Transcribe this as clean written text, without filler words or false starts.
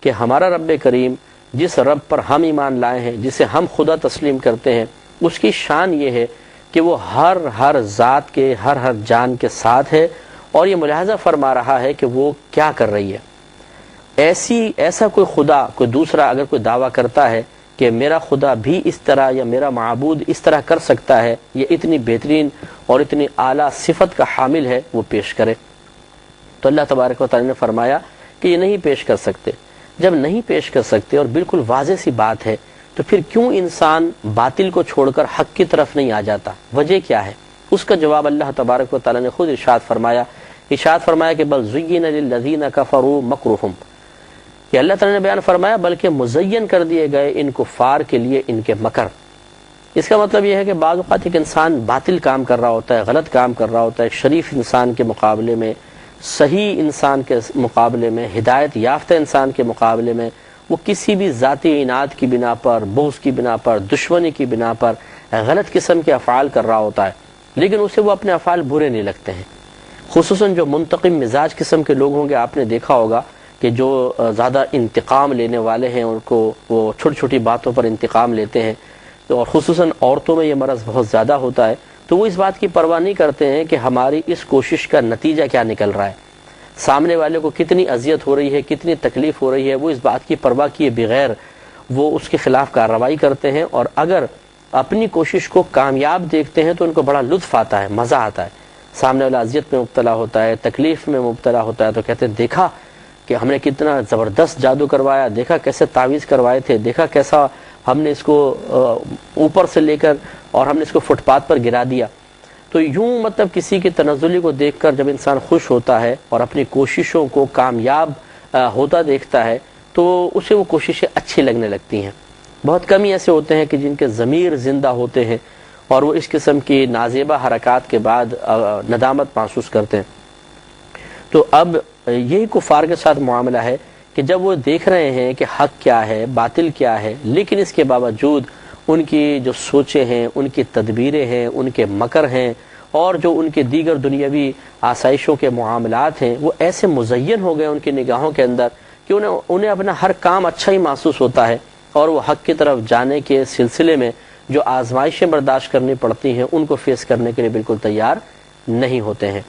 کہ ہمارا رب کریم جس رب پر ہم ایمان لائے ہیں، جسے ہم خدا تسلیم کرتے ہیں، اس کی شان یہ ہے کہ وہ ہر ذات کے ہر جان کے ساتھ ہے، اور یہ ملاحظہ فرما رہا ہے کہ وہ کیا کر رہی ہے۔ ایسا کوئی خدا، کوئی دوسرا اگر کوئی دعویٰ کرتا ہے کہ میرا خدا بھی اس طرح یا میرا معبود اس طرح کر سکتا ہے، یہ اتنی بہترین اور اتنی اعلیٰ صفت کا حامل ہے، وہ پیش کرے۔ تو اللہ تبارک و تعالی نے فرمایا کہ یہ نہیں پیش کر سکتے۔ جب نہیں پیش کر سکتے اور بالکل واضح سی بات ہے، تو پھر کیوں انسان باطل کو چھوڑ کر حق کی طرف نہیں آ جاتا؟ وجہ کیا ہے؟ اس کا جواب اللہ تبارک و تعالی نے خود ارشاد فرمایا کہ بل زین للذین کفروا مکرہم، کہ اللہ تعالی نے بیان فرمایا بلکہ مزین کر دیے گئے ان کفار کے لیے ان کے مکر۔ اس کا مطلب یہ ہے کہ بعض اوقات ایک انسان باطل کام کر رہا ہوتا ہے، غلط کام کر رہا ہوتا ہے، شریف انسان کے مقابلے میں، صحیح انسان کے مقابلے میں، ہدایت یافتہ انسان کے مقابلے میں وہ کسی بھی ذاتی اناد کی بنا پر، بغض کی بنا پر، دشمنی کی بنا پر غلط قسم کے افعال کر رہا ہوتا ہے، لیکن اسے وہ اپنے افعال برے نہیں لگتے ہیں۔ خصوصاً جو منتقم مزاج قسم کے لوگ ہوں گے، آپ نے دیکھا ہوگا کہ جو زیادہ انتقام لینے والے ہیں، ان کو وہ چھوٹی چھوٹی باتوں پر انتقام لیتے ہیں، اور خصوصاً عورتوں میں یہ مرض بہت زیادہ ہوتا ہے، تو وہ اس بات کی پرواہ نہیں کرتے ہیں کہ ہماری اس کوشش کا نتیجہ کیا نکل رہا ہے، سامنے والے کو کتنی اذیت ہو رہی ہے، کتنی تکلیف ہو رہی ہے، وہ اس بات کی پرواہ کیے بغیر وہ اس کے خلاف کارروائی کرتے ہیں، اور اگر اپنی کوشش کو کامیاب دیکھتے ہیں تو ان کو بڑا لطف آتا ہے، مزہ آتا ہے۔ سامنے والا اذیت میں مبتلا ہوتا ہے، تکلیف میں مبتلا ہوتا ہے، تو کہتے ہیں دیکھا کہ ہم نے کتنا زبردست جادو کروایا، دیکھا کیسے تعویذ کروائے تھے، دیکھا کیسا ہم نے اس کو اوپر سے لے کر اور ہم نے اس کو فٹ پاتھ پر گرا دیا۔ تو یوں مطلب کسی کی تنزلی کو دیکھ کر جب انسان خوش ہوتا ہے اور اپنی کوششوں کو کامیاب ہوتا دیکھتا ہے تو اسے وہ کوششیں اچھی لگنے لگتی ہیں۔ بہت کم ہی ایسے ہوتے ہیں کہ جن کے ضمیر زندہ ہوتے ہیں اور وہ اس قسم کی نازیبہ حرکات کے بعد ندامت محسوس کرتے ہیں۔ تو اب یہی کفار کے ساتھ معاملہ ہے کہ جب وہ دیکھ رہے ہیں کہ حق کیا ہے، باطل کیا ہے، لیکن اس کے باوجود ان کی جو سوچیں ہیں، ان کی تدبیریں ہیں، ان کے مکر ہیں، اور جو ان کے دیگر دنیاوی آسائشوں کے معاملات ہیں، وہ ایسے مزین ہو گئے ان کی نگاہوں کے اندر کہ انہیں اپنا ہر کام اچھا ہی محسوس ہوتا ہے، اور وہ حق کی طرف جانے کے سلسلے میں جو آزمائشیں برداشت کرنی پڑتی ہیں ان کو فیس کرنے کے لیے بالکل تیار نہیں ہوتے ہیں۔